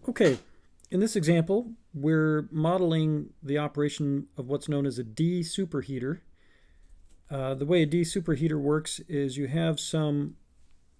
Okay, in this example, we're modeling the operation of what's known as a D-superheater. The way a D-superheater works is you have some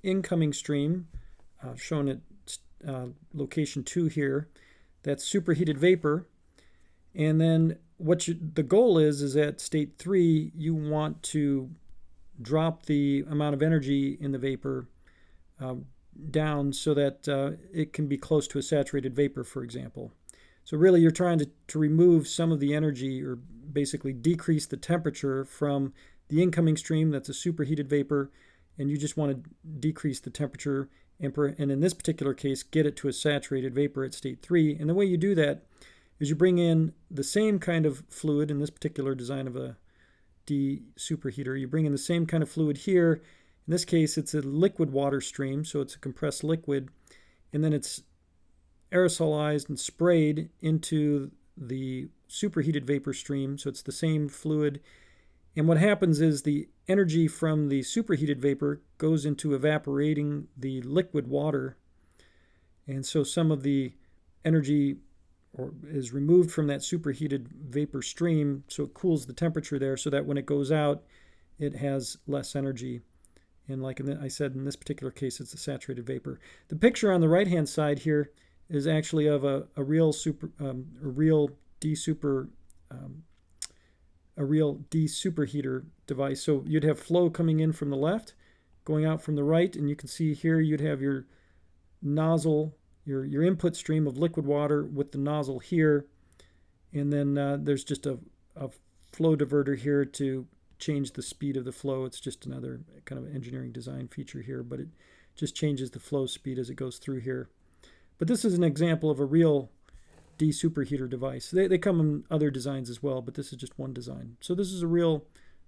incoming stream, shown at location 2 here, that's superheated vapor. And then the goal is at state 3, you want to drop the amount of energy in the vapor down so that it can be close to a saturated vapor, for example. So really you're trying to remove some of the energy, or basically decrease the temperature from the incoming stream that's a superheated vapor, and you just want to decrease the temperature and in this particular case get it to a saturated vapor at state 3. And the way you do that is you bring in the same kind of fluid. In this particular design of a D superheater, you bring in the same kind of fluid here. In this case, it's a liquid water stream, so it's a compressed liquid, and then it's aerosolized and sprayed into the superheated vapor stream, so it's the same fluid. And what happens is the energy from the superheated vapor goes into evaporating the liquid water, and so some of the energy is removed from that superheated vapor stream, so it cools the temperature there so that when it goes out, it has less energy. And like I said, in this particular case, it's a saturated vapor. The picture on the right-hand side here is actually of a real D-superheater device. So you'd have flow coming in from the left, going out from the right, and you can see here you'd have your nozzle, your input stream of liquid water with the nozzle here, and then there's just a flow diverter here to change the speed of the flow. It's just another kind of engineering design feature here, but it just changes the flow speed as it goes through here. But this is an example of a real D-superheater device. They come in other designs as well, but this is just one design. So this is a real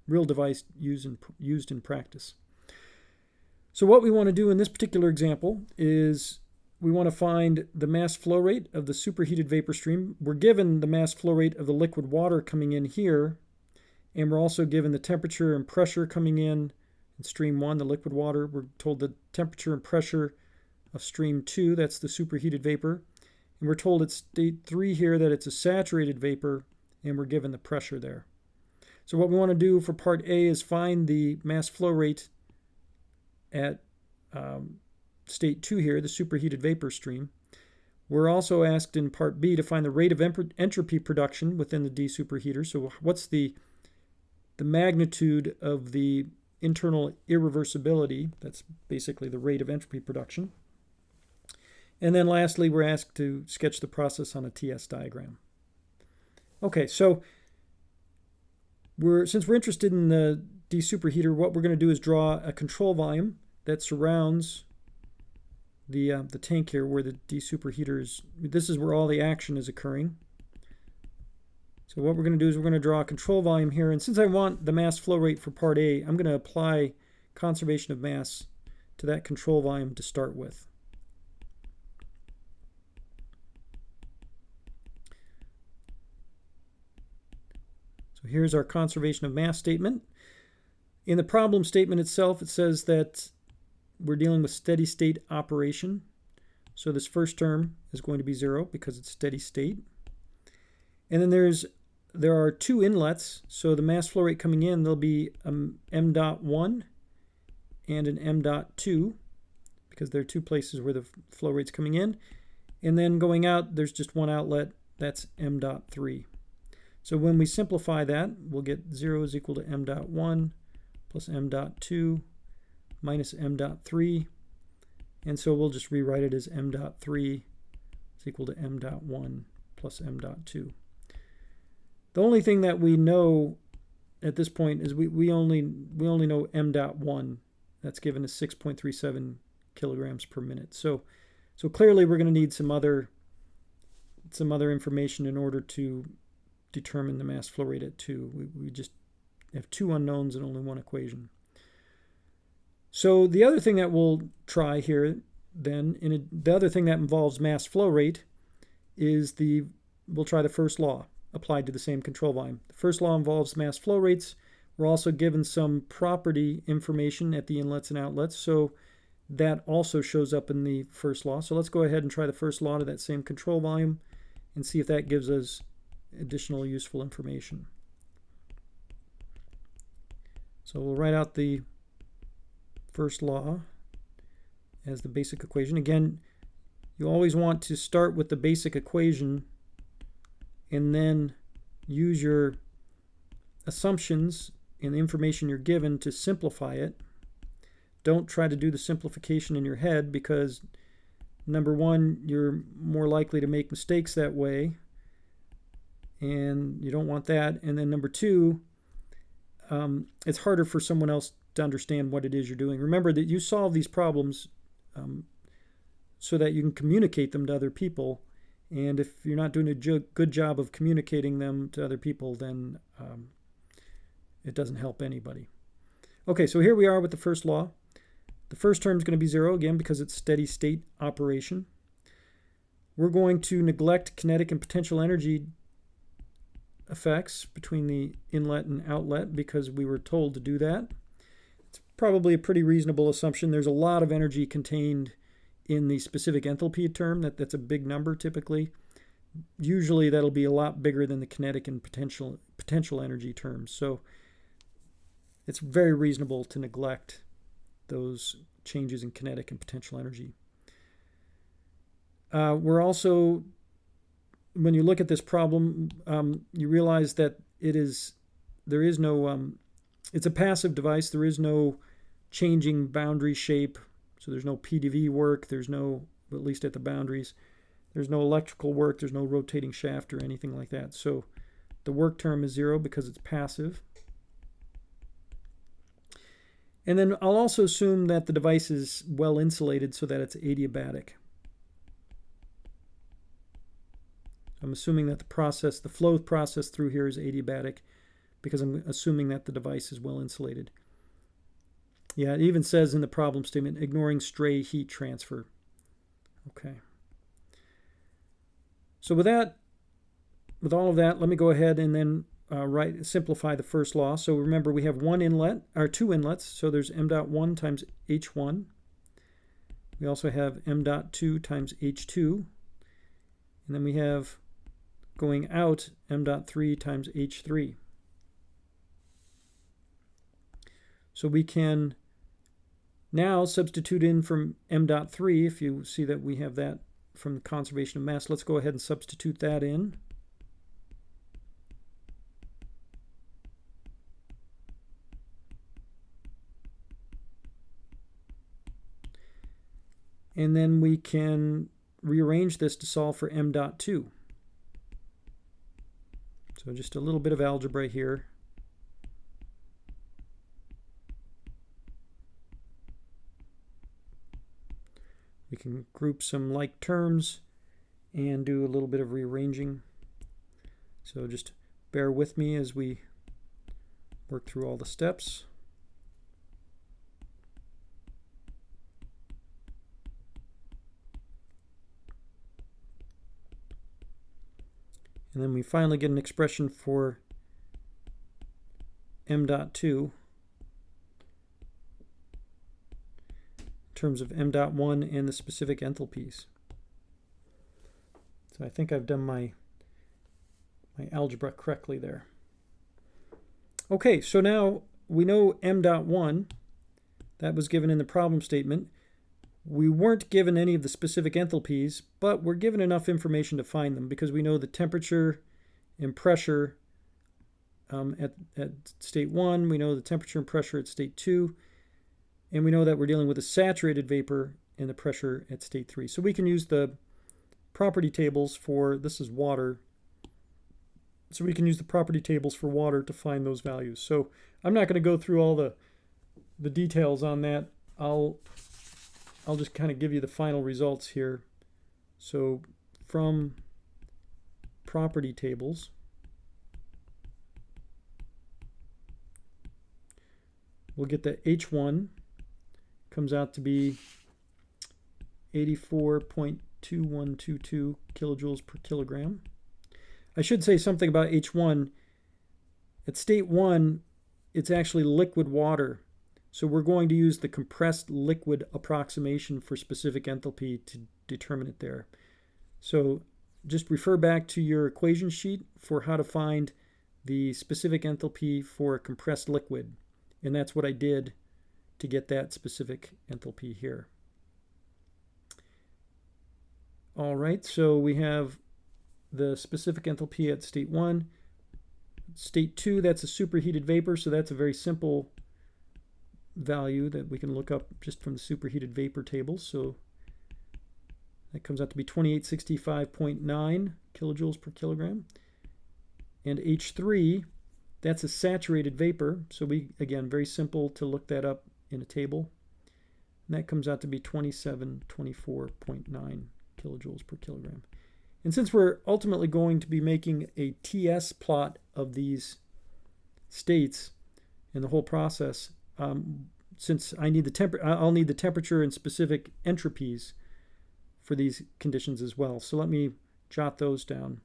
device used in practice. So what we want to do in this particular example is we want to find the mass flow rate of the superheated vapor stream. We're given the mass flow rate of the liquid water coming in here, and we're also given the temperature and pressure coming in stream 1, the liquid water. We're told the temperature and pressure of stream 2, that's the superheated vapor. And we're told at state 3 here that it's a saturated vapor, and we're given the pressure there. So what we want to do for part A is find the mass flow rate at state 2 here, the superheated vapor stream. We're also asked in part B to find the rate of entropy production within the D superheater. So what's the magnitude of the internal irreversibility? That's basically the rate of entropy production. And then lastly, we're asked to sketch the process on a TS diagram. Okay, so since we're interested in the D superheater, what we're going to do is draw a control volume that surrounds the tank here where the D superheater is. This is where all the action is occurring. So what we're going to do is we're going to draw a control volume here, and since I want the mass flow rate for part A, I'm going to apply conservation of mass to that control volume to start with. So here's our conservation of mass statement. In the problem statement itself, it says that we're dealing with steady state operation. So this first term is going to be 0 because it's steady state. And then there are 2 inlets, so the mass flow rate coming in, there'll be m.1 and an m.2 because there are 2 places where the flow rate's coming in. And then going out, there's just one outlet, that's m.3. So when we simplify that, we'll get 0 is equal to m.1 plus m.2 minus m.3. And so we'll just rewrite it as m.3 is equal to m.1 plus m.2. The only thing that we know at this point is we only know m.1. That's given as 6.37 kilograms per minute. So clearly we're going to need some other information in order to determine the mass flow rate at 2. We just have 2 unknowns and only one equation. So the other thing that we'll try here then, the other thing that involves mass flow rate is we'll try the first law applied to the same control volume. The first law involves mass flow rates. We're also given some property information at the inlets and outlets. So that also shows up in the first law. So let's go ahead and try the first law to that same control volume and see if that gives us additional useful information. So we'll write out the first law as the basic equation. Again, you always want to start with the basic equation and then use your assumptions and the information you're given to simplify it. Don't try to do the simplification in your head, because number one, you're more likely to make mistakes that way, and you don't want that. And then number two, it's harder for someone else to understand what it is you're doing. Remember that you solve these problems so that you can communicate them to other people. And if you're not doing a good job of communicating them to other people, then it doesn't help anybody. Okay, so here we are with the first law. The first term is going to be 0, again, because it's steady state operation. We're going to neglect kinetic and potential energy effects between the inlet and outlet because we were told to do that. It's probably a pretty reasonable assumption. There's a lot of energy contained in the specific enthalpy term. That's a big number typically. Usually that'll be a lot bigger than the kinetic and potential energy terms. So it's very reasonable to neglect those changes in kinetic and potential energy. We're also, when you look at this problem, you realize that it's a passive device. There is no changing boundary shape. So there's no PDV work. There's no, at least at the boundaries, there's no electrical work. There's no rotating shaft or anything like that. So the work term is 0 because it's passive. And then I'll also assume that the device is well insulated so that it's adiabatic. I'm assuming that the flow process through here is adiabatic because I'm assuming that the device is well insulated. Yeah, it even says in the problem statement, ignoring stray heat transfer. Okay. So with all of that, let me go ahead and then simplify the first law. So remember, we have two inlets. So there's m dot 1 times h1. We also have m dot 2 times h2. And then we have going out m dot 3 times h3. So we can now substitute in from m dot 3, if you see that we have that from the conservation of mass. Let's go ahead and substitute that in. And then we can rearrange this to solve for m dot 2. So just a little bit of algebra here. We can group some like terms and do a little bit of rearranging. So just bear with me as we work through all the steps. And then we finally get an expression for m dot 2 in terms of m dot 1 and the specific enthalpies. So I think I've done my algebra correctly there. Okay, so now we know m dot 1. That was given in the problem statement. We weren't given any of the specific enthalpies, but we're given enough information to find them because we know the temperature and pressure at state 1, we know the temperature and pressure at state 2, and we know that we're dealing with a saturated vapor and the pressure at state 3. So we can use the property tables for, this is water, so we can use the property tables for water to find those values. So I'm not going to go through all the details on that. I'll just kind of give you the final results here. So from property tables, we'll get that H1 comes out to be 84.2122 kilojoules per kilogram. I should say something about H1. At state 1, it's actually liquid water. So we're going to use the compressed liquid approximation for specific enthalpy to determine it there. So just refer back to your equation sheet for how to find the specific enthalpy for a compressed liquid. And that's what I did to get that specific enthalpy here. All right, so we have the specific enthalpy at state 1. State 2, that's a superheated vapor, so that's a very simple value that we can look up just from the superheated vapor table. So that comes out to be 2865.9 kilojoules per kilogram. And H3, that's a saturated vapor. So we, again, very simple to look that up in a table. And that comes out to be 2724.9 kilojoules per kilogram. And since we're ultimately going to be making a TS plot of these states in the whole process, since I'll need the temperature and specific entropies for these conditions as well. So let me jot those down.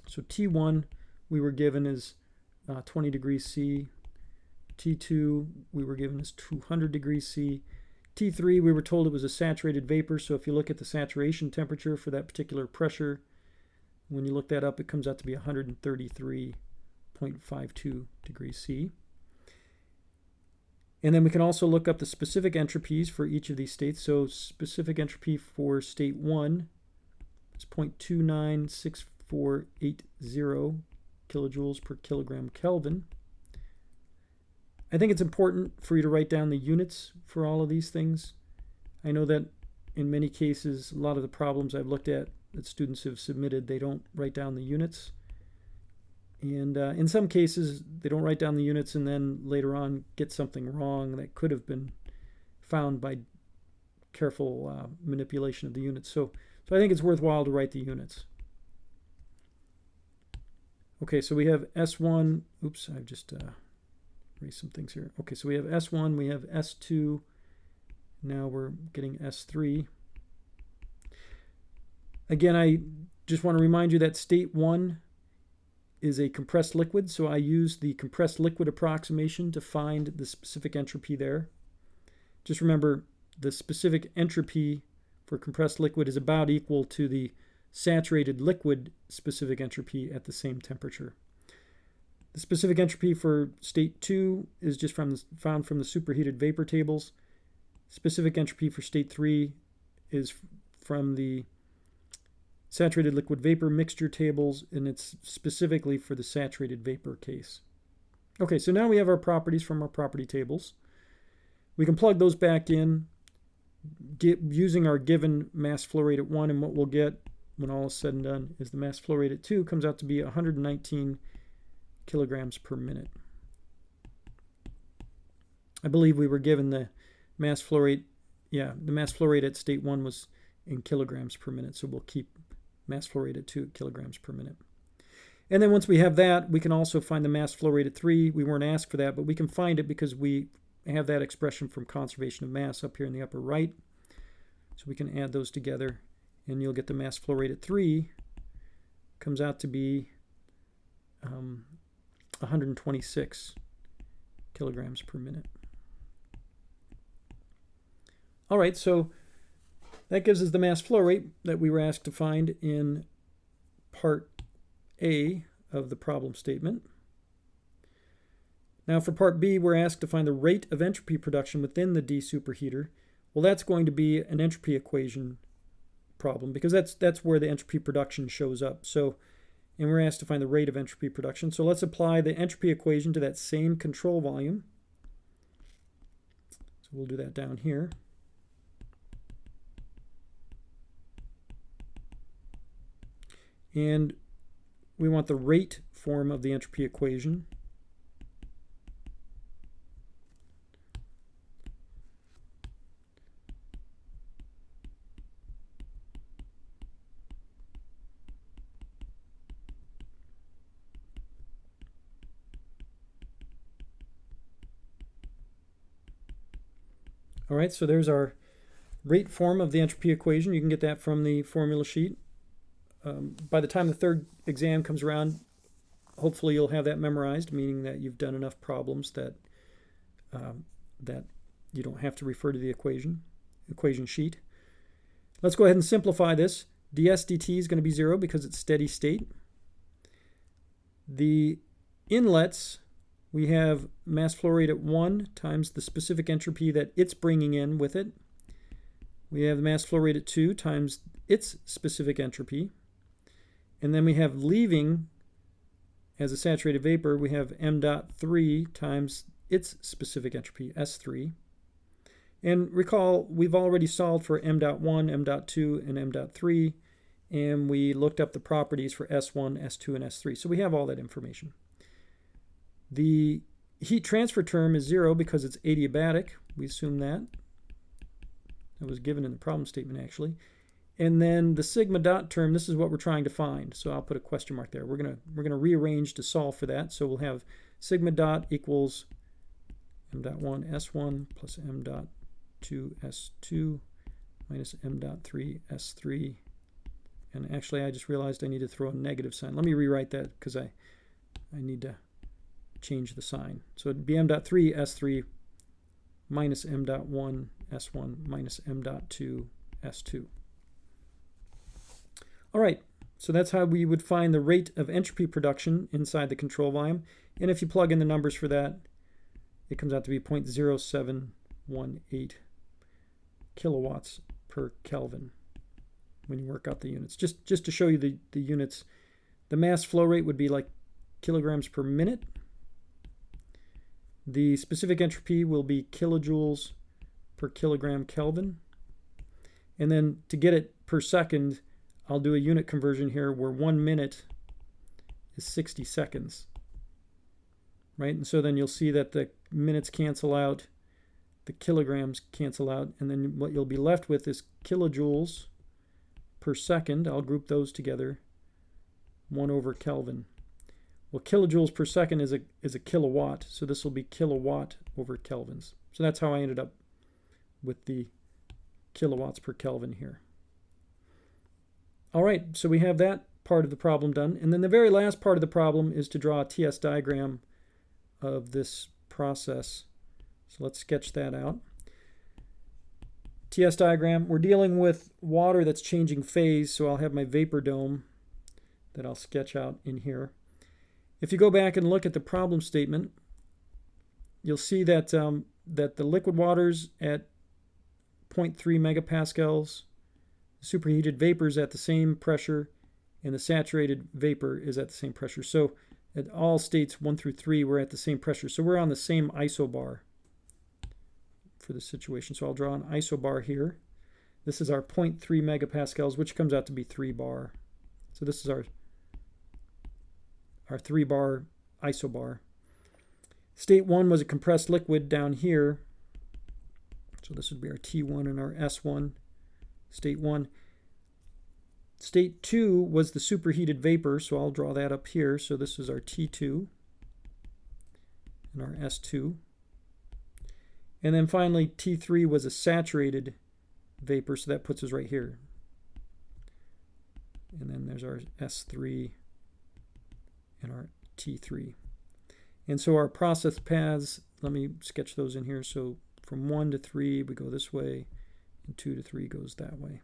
So T1 we were given as 20 degrees C. T2 we were given as 200 degrees C. T3 we were told it was a saturated vapor, so if you look at the saturation temperature for that particular pressure, when you look that up, it comes out to be 133.52 degrees C. And then we can also look up the specific entropies for each of these states. So specific entropy for state 1 is 0.296480 kilojoules per kilogram Kelvin. I think it's important for you to write down the units for all of these things. I know that in many cases, a lot of the problems I've looked at that students have submitted, they don't write down the units. And in some cases, they don't write down the units and then later on get something wrong that could have been found by careful manipulation of the units. So I think it's worthwhile to write the units. Okay, so we have S1. Oops, I've just erased some things here. Okay, so we have S1, we have S2. Now we're getting S3. Again, I just want to remind you that state 1 is a compressed liquid, so I use the compressed liquid approximation to find the specific entropy there. Just remember, the specific entropy for compressed liquid is about equal to the saturated liquid specific entropy at the same temperature. The specific entropy for state 2 is just found from the superheated vapor tables. Specific entropy for state 3 is from the saturated liquid vapor mixture tables, and it's specifically for the saturated vapor case. Okay, so now we have our properties from our property tables. We can plug those back in using our given mass flow rate at 1, and what we'll get when all is said and done is the mass flow rate at 2 comes out to be 119 kilograms per minute. I believe we were given the mass flow rate, the mass flow rate at state 1 was in kilograms per minute, so we'll keep mass flow rate at 2 kilograms per minute. And then once we have that, we can also find the mass flow rate at 3. We weren't asked for that, but we can find it because we have that expression from conservation of mass up here in the upper right. So we can add those together, and you'll get the mass flow rate at 3 comes out to be 126 kilograms per minute. All right, so that gives us the mass flow rate that we were asked to find in part A of the problem statement. Now for part B, we're asked to find the rate of entropy production within the D superheater. Well, that's going to be an entropy equation problem because that's where the entropy production shows up. So, and we're asked to find the rate of entropy production. So let's apply the entropy equation to that same control volume. So we'll do that down here. And we want the rate form of the entropy equation. All right, so there's our rate form of the entropy equation. You can get that from the formula sheet. By the time the third exam comes around, hopefully you'll have that memorized, meaning that you've done enough problems that that you don't have to refer to the equation sheet. Let's go ahead and simplify this. ds dt is going to be 0 because it's steady state. The inlets, we have mass flow rate at 1 times the specific entropy that it's bringing in with it. We have the mass flow rate at 2 times its specific entropy. And then we have leaving as a saturated vapor, we have m dot 3 times its specific entropy, S3. And recall, we've already solved for m dot 1, m dot 2, and m dot 3, and we looked up the properties for S1, S2, and S3. So we have all that information. The heat transfer term is 0 because it's adiabatic. We assume that. That was given in the problem statement, actually. And then the sigma dot term, this is what we're trying to find. So I'll put a question mark there. We're gonna rearrange to solve for that. So we'll have sigma dot equals m dot 1 S1 plus m dot 2 S2 minus m dot 3 S3. And actually, I just realized I need to throw a negative sign. Let me rewrite that because I need to change the sign. So it'd be m dot 3 S3 minus m dot 1 S1 minus m dot 2 S2. All right, so that's how we would find the rate of entropy production inside the control volume. And if you plug in the numbers for that, it comes out to be 0.0718 kilowatts per Kelvin when you work out the units. Just to show you the units, the mass flow rate would be like kilograms per minute. The specific entropy will be kilojoules per kilogram Kelvin. And then to get it per second, I'll do a unit conversion here where 1 minute is 60 seconds. Right? And so then you'll see that the minutes cancel out, the kilograms cancel out, and then what you'll be left with is kilojoules per second. I'll group those together, 1 over Kelvin. Well, kilojoules per second is a kilowatt, so this will be kilowatt over kelvins. So that's how I ended up with the kilowatts per Kelvin here. All right, so we have that part of the problem done. And then the very last part of the problem is to draw a TS diagram of this process. So let's sketch that out. TS diagram, we're dealing with water that's changing phase, so I'll have my vapor dome that I'll sketch out in here. If you go back and look at the problem statement, you'll see that, that the liquid water's at 0.3 megapascals, superheated vapor is at the same pressure, and the saturated vapor is at the same pressure. So at all states 1 through 3, we're at the same pressure. So we're on the same isobar for this situation. So I'll draw an isobar here. This is our 0.3 megapascals, which comes out to be 3 bar. So this is our 3 bar isobar. State 1 was a compressed liquid down here. So this would be our T1 and our S1. State 1. State 2 was the superheated vapor, so I'll draw that up here. So this is our T2 and our S2. And then finally, T3 was a saturated vapor, so that puts us right here. And then there's our S3 and our T3. And so our process paths, let me sketch those in here. So from 1 to 3, we go this way, and 2 to 3 goes that way.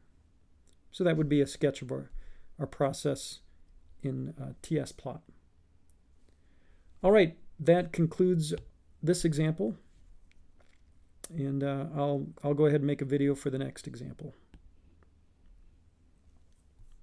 So that would be a sketch of our process in TS plot. All right, that concludes this example. And I'll go ahead and make a video for the next example.